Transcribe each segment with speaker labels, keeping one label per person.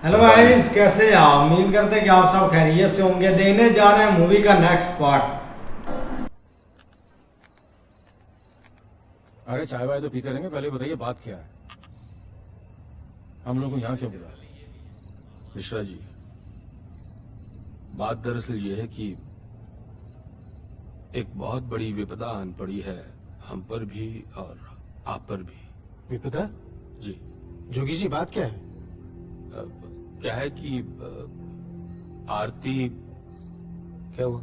Speaker 1: Hello guys, कैसे हैं आप? उम्मीद करते हैं कि आप सब खैरियत से होंगे। देखने जा रहे हैं मूवी का नेक्स्ट पार्ट।
Speaker 2: अरे चाय वाय तो पीते रहेंगे, पहले बताइए बात क्या है? हम लोग को यहाँ क्यों बुला रहे हैं?
Speaker 3: मिश्रा जी, बात दरअसल ये है कि एक बहुत बड़ी विपदा आन पड़ी है, हम पर भी और आप पर भी।
Speaker 4: विपदा?
Speaker 3: जी।
Speaker 4: जोगी जी, बात क्या है?
Speaker 3: क्या है कि आरती।
Speaker 4: क्या हुआ?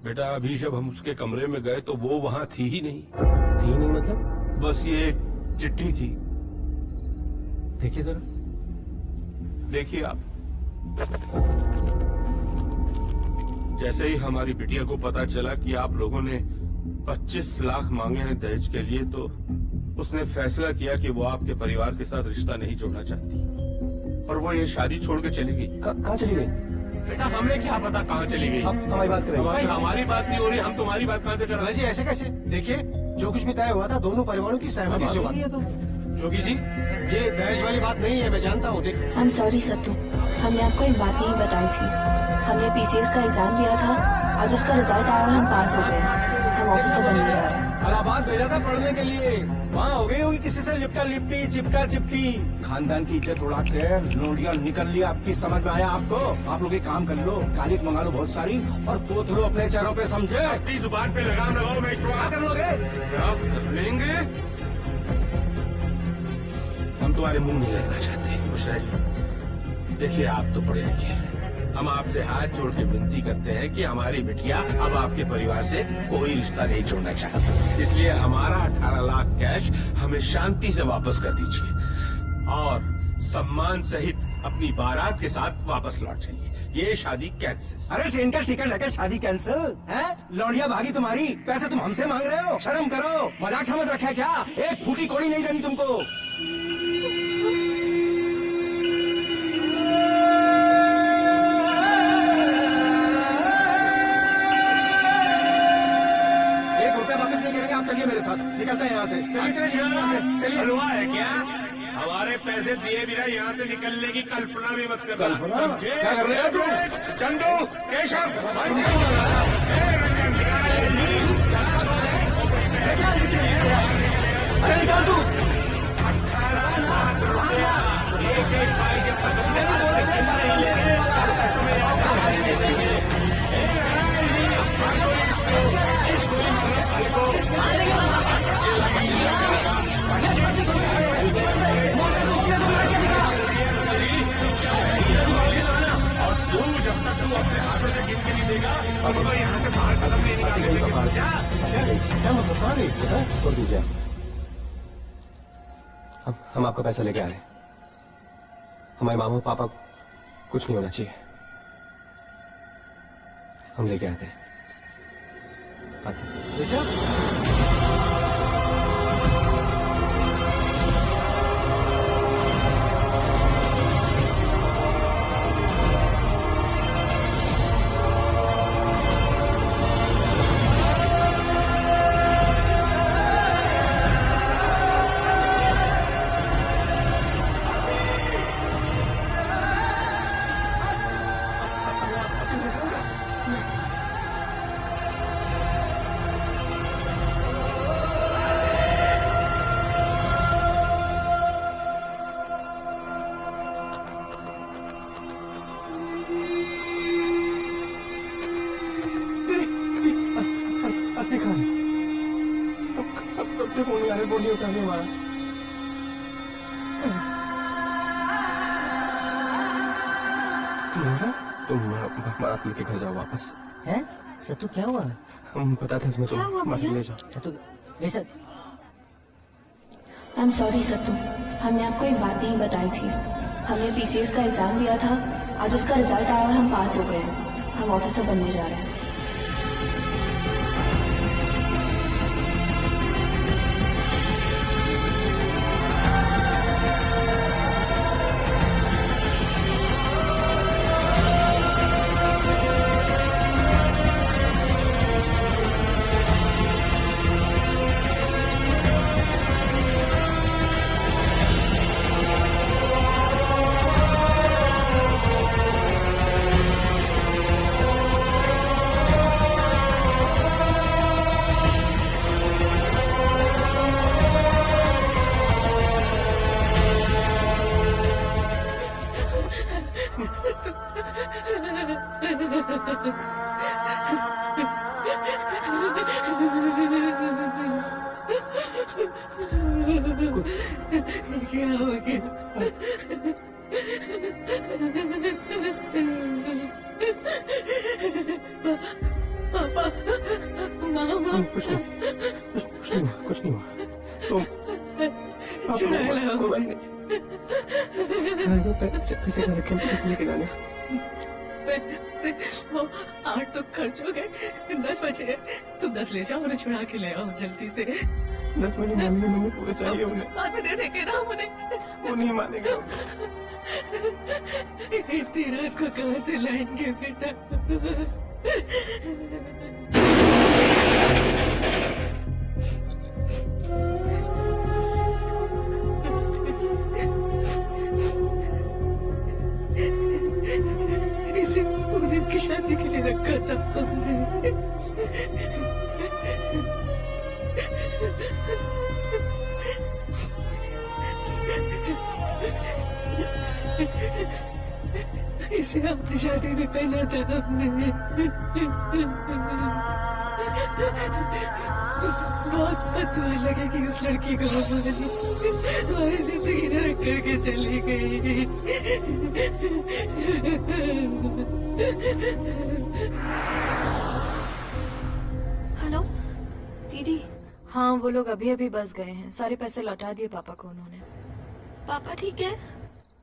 Speaker 3: बेटा, अभी जब हम उसके कमरे में गए तो वो वहां थी ही नहीं।
Speaker 4: थी नहीं मतलब?
Speaker 3: बस ये एक चिट्ठी थी।
Speaker 4: देखिए जरा।
Speaker 3: देखिए आप। जैसे ही हमारी बिटिया को पता चला कि आप लोगों ने 25 लाख मांगे हैं दहेज के लिए, तो उसने फैसला किया कि वो आपके परिवार के साथ रिश्ता नहीं जोड़ना चाहती और वो ये शादी छोड़ के चली गई।
Speaker 4: कहाँ चली गई?
Speaker 3: बेटा, हमें क्या पता कहाँ चली गई।
Speaker 4: हमारी बात करेंगे।
Speaker 3: हमारी बात नहीं हो रही, हम तुम्हारी बात कहाँ से कर रहे
Speaker 4: जी, ऐसे कैसे? देखिए, जो कुछ भी तय हुआ था दोनों परिवारों की सहमति से हुआ। जोगी जी, ये दहेज वाली बात नहीं है, मैं जानता हूँ। देख,
Speaker 5: आई एम सॉरी सत्तू, हमने आपको एक बात नहीं बताई थी। हमने पीसीएस का एग्जाम दिया था, आज उसका रिजल्ट आया और हम पास हो गए। हम ऑफिसर बनने जा रहे हैं।
Speaker 2: इलाहाबाद भेजा था पढ़ने के लिए, वहाँ हो गई होगी किसी से लिपटा लिपटी, चिपका चिपटी। खानदान की इज्जत उड़ा के लोडिया निकल लिया। आपकी समझ में आया आपको? आप लोग एक काम कर लो, कालिक मंगा लो बहुत सारी और पोत लो अपने चेहरों पे, समझे?
Speaker 3: अपनी जुबान पे लगाम लगाओ। मैं
Speaker 2: क्या कर लोगे?
Speaker 3: क्या कर लेंगे? हम तुम्हारे मुंह नहीं लगना चाहते मिश्रा जी। देखिए, आप तो पढ़े लिखे हैं, हम आपसे हाथ जोड़ के विनती करते हैं कि हमारी बिटिया अब आपके परिवार से कोई रिश्ता नहीं छोड़ना चाहती। इसलिए हमारा 18 लाख कैश हमें शांति से वापस कर दीजिए और सम्मान सहित अपनी बारात के साथ वापस लौट जाइए। ये शादी कैंसिल।
Speaker 2: अरे ट्रेन का टिकट लेकर शादी कैंसिल है? लौंडिया भागी तुम्हारी, पैसे तुम हमसे मांग रहे हो? शर्म करो, मजाक समझ रखा है क्या? एक फूटी कौड़ी नहीं देनी तुमको। आप चलिए मेरे साथ, निकलते हैं यहाँ से। चलिए चलिए यहाँ से, चलिए।
Speaker 3: हलवा है क्या? हमारे पैसे दिए बिना यहाँ से निकलने की कल्पना भी मत करना, समझे?
Speaker 2: क्या कर रहे हो तुम?
Speaker 3: चंदू, केशव,
Speaker 2: अरे निकाल तू।
Speaker 3: एक भाई के जब तक तू अपने हाथों से गिन के नहीं देगा और वो यहाँ से बाहर कदम नहीं निकालेगा।
Speaker 4: क्या मतलब? कहाँ गई? छोड़ दीजिए। हम आपका पैसा लेके आ रहे हैं। हमारे मामा पापा कुछ नहीं होना चाहिए, हम लेके आते हैं। से फोन आ रहे, फोन नहीं उठाने हमारा। तुम बारात लेके घर जाओ वापस।
Speaker 6: हैं? सत्तू क्या हुआ?
Speaker 4: हम बताते हैं तुम्हें, तुम बारात ले जाओ।
Speaker 6: सत्तू ऐसा।
Speaker 5: आई एम सॉरी सत्तू, हमने आपको एक बात नहीं बताई थी। हमने पीसीएस का एग्जाम दिया था, आज उसका रिजल्ट आया और हम पास हो गए। हम ऑफिसर बनने जा रहे हैं।
Speaker 6: क्या हो गया? पापा, मामा,
Speaker 4: कुछ नहीं हुआ। तुम
Speaker 6: चुरा लाओ।
Speaker 4: पैसे का रखे पैसे लेके जाने।
Speaker 6: पैसे वो 8 तो खर्च हो गए, 10 बचे। तुम 10 ले जाओ, उन्हें छुड़ा के ले आओ जल्दी से।
Speaker 4: 10 महीने मम्मी पूरे चाहिए उन्हें।
Speaker 6: बाद में दे देंगे ना उन्हें।
Speaker 4: वो नहीं मानेगा।
Speaker 6: इतनी रात को कहाँ से लाएंगे बेटा? इसे पूनम की शादी के लिए रखा था हमने। इसे अपनी शादी में पहना था हमने। बहुत बददुआ लगेगी उस लड़की को हमारी जिंदगी नरक करके चली गई।
Speaker 5: हेलो दीदी,
Speaker 7: हाँ, वो लोग अभी अभी बस गए हैं। सारे पैसे लौटा दिए पापा को उन्होंने।
Speaker 5: पापा ठीक है?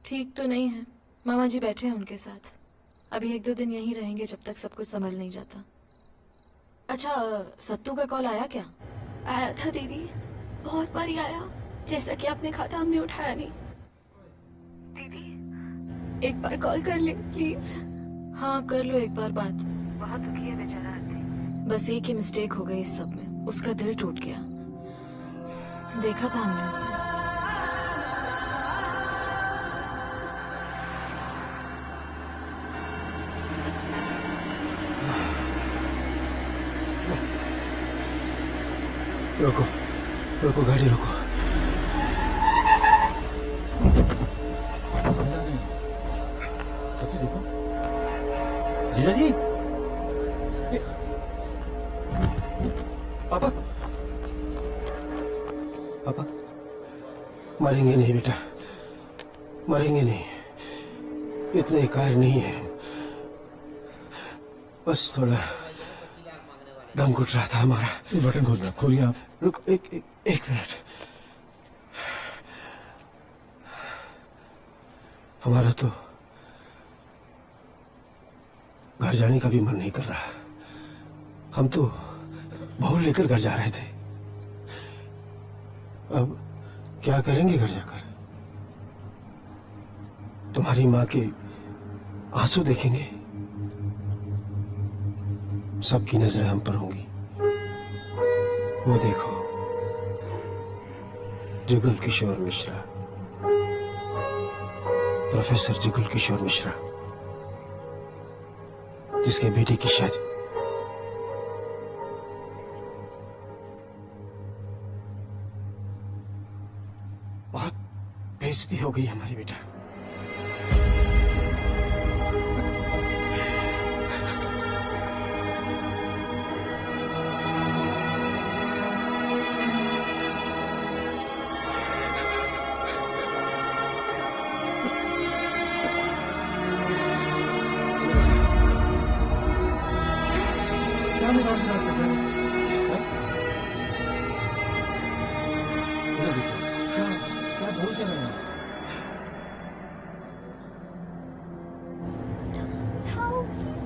Speaker 7: ठीक तो नहीं है, मामा जी बैठे हैं उनके साथ। अभी 1-2 दिन यहीं रहेंगे जब तक सब कुछ संभल नहीं जाता। अच्छा, सत्तू का कॉल आया क्या?
Speaker 5: आया था दीदी, बहुत बारी आया। जैसा कि आपने कहा था, हमने उठाया नहीं। दीदी एक बार कॉल कर ले प्लीज।
Speaker 7: हाँ, कर लो एक बार बात। बहुत दुखी है बेचारा। बस एक ही मिस्टेक हो गई इस सब में, उसका दिल टूट गया। देखा था हमने उसे।
Speaker 4: रोको रोको, गाड़ी रोको। जीजा जी, पापा पापा मरेंगे नहीं बेटा, मरेंगे नहीं। इतने कार्य नहीं है, बस थोड़ा दम घुट रहा था हमारा। बटन खोल रहा, खोलिए आप। रुक एक मिनट। हमारा तो घर जाने का भी मन नहीं कर रहा। हम तो बहू लेकर घर जा रहे थे। अब क्या करेंगे घर जाकर? तुम्हारी माँ के आंसू देखेंगे, सबकी नजरें हम पर होंगी। वो देखो, जुगल किशोर मिश्रा, प्रोफेसर जुगल किशोर मिश्रा, जिसके बेटे की शादी। बहुत बेइज्जती हो गई हमारी बेटा।
Speaker 5: उठाओ प्लीज,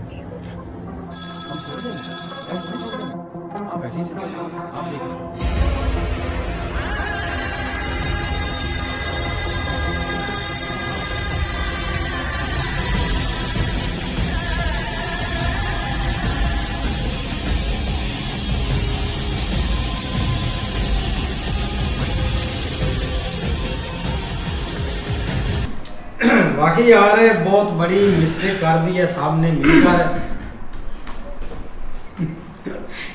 Speaker 5: प्लीज उठाओ।
Speaker 2: आप ऐसे ही चलिए, आप देखिए।
Speaker 1: बाकी यार बहुत बड़ी मिस्टेक कर दी है सामने मिलकर।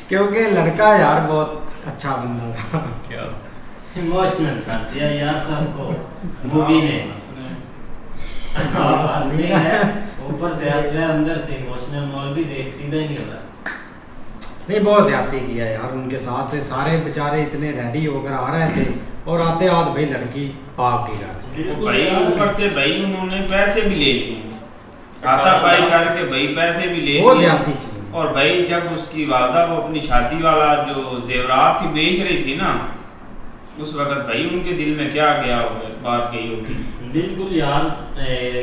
Speaker 1: क्योंकि लड़का यार बहुत अच्छा बंदा था।
Speaker 8: इमोशनल कर दिया यार सबको मूवी ने। हंसने है, ऊपर से हंस रहा है, अंदर से इमोशनल मॉल भी देख सीधा ही नहीं हो रहा।
Speaker 1: नहीं बहुत ज्यादती किया यार उनके साथ, सारे बेचारे इतने रेडी होकर आ रहे थे और आते आते भाई लड़की भाग गई घर से।
Speaker 9: भाई ऊपर से भाई उन्होंने पैसे भी ले लिए, आता पाई करके भाई पैसे भी ले
Speaker 1: बहुत
Speaker 9: लिए।
Speaker 1: ज्यादती की।
Speaker 9: और भाई जब उसकी वालदा वो अपनी शादी वाला जो जेवरात थी बेच रही थी ना, उस वक्त भाई उनके दिल में क्या गया होगा, बात गई होगी।
Speaker 8: बिल्कुल यार,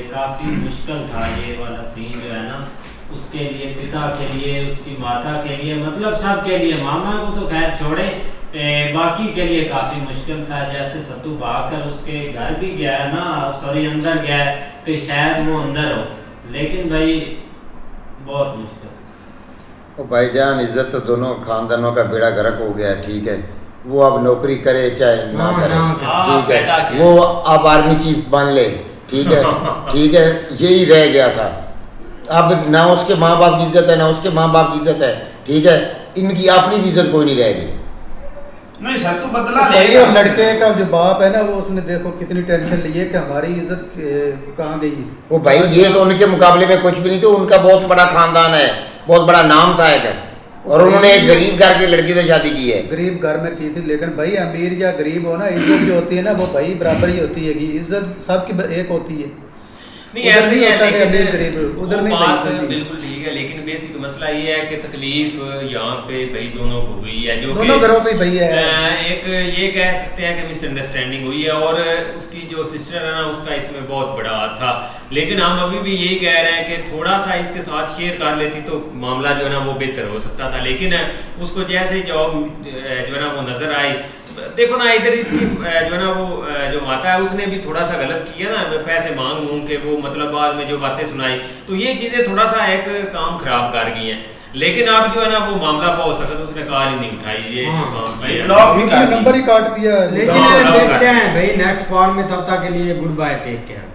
Speaker 8: काफी मुश्किल था ये वाला सीन जो है ना, उसके लिए, पिता के लिए, उसकी माता के लिए, मतलब सब के लिए। मामा को तो खैर छोड़े, बाकी के लिए काफी मुश्किल था। जैसे सत्तू भागकर उसके घर भी गया ना, सॉरी अंदर गया कि शायद वो अंदर हो, लेकिन भाई बहुत मुश्किल।
Speaker 10: ओ भाईजान, इज्जत तो दोनों खानदानों का बेड़ा गर्क हो गया है, ठीक है। वो अब नौकरी करे चाहे ना करे, ठीक है। वो अब आर्मी चीफ बन ले, ठीक है, ठीक है, यही रह गया था। अब ना उसके माँ बाप की इज्जत है, ना उसके माँ बाप की इज्जत है, ठीक है। इनकी अपनी भी इज्जत कोई नहीं रहेगी।
Speaker 9: नहीं सर तो बदला
Speaker 11: भाई
Speaker 9: ले।
Speaker 11: और लड़के का जो बाप है ना, वो उसने देखो कितनी टेंशन ली है कि हमारी इज्जत कहाँ गई।
Speaker 10: वो भाई ये तो उनके मुकाबले में कुछ भी नहीं थे। उनका बहुत बड़ा खानदान है, बहुत बड़ा नाम था एक, और उन्होंने एक गरीब घर की लड़की से शादी की है।
Speaker 11: गरीब घर में की थी, लेकिन भाई अमीर या गरीब हो ना, इज्जत जो होती है ना वो भाई बराबर ही होती है कि इज्जत सबकी एक होती है।
Speaker 12: नहीं ऐसे ही है,
Speaker 11: अमीर गरीब उधर नहीं
Speaker 12: बात
Speaker 11: भाई।
Speaker 12: बिल्कुल ठीक है, लेकिन बेसिक मसला ये है कि तकलीफ यहाँ पे भाई दोनों को हुई है, जो
Speaker 11: दोनों घरों पे भैया है।
Speaker 12: एक ये कह सकते हैं कि मिसअंडरस्टैंडिंग हुई है, और उसकी जो सिस्टर है ना उसका इसमें बहुत बड़ा हाथ था। लेकिन हम अभी भी यही कह रहे हैं कि थोड़ा सा इसके साथ शेयर कर लेती तो मामला जो है ना वो बेहतर हो सकता था। लेकिन उसको जैसे जॉब जो है ना वो नजर आई, देखो ना इधर इसकी जो है ना वो जो माता है उसने भी थोड़ा सा गलत किया ना, पैसे मांग के वो मतलब बाद में जो बातें सुनाई, तो ये चीजें थोड़ा सा एक काम खराब कर गई हैं। लेकिन अब जो है ना वो मामला बहुत सख्त, उसने कॉल ही नहीं उठाई, ये जो काम किया
Speaker 11: नंबर ही काट दिया।
Speaker 1: लेकिन देखते हैं भाई नेक्स्ट पार्ट में, तब तक के लिए गुड बाय, टेक केयर।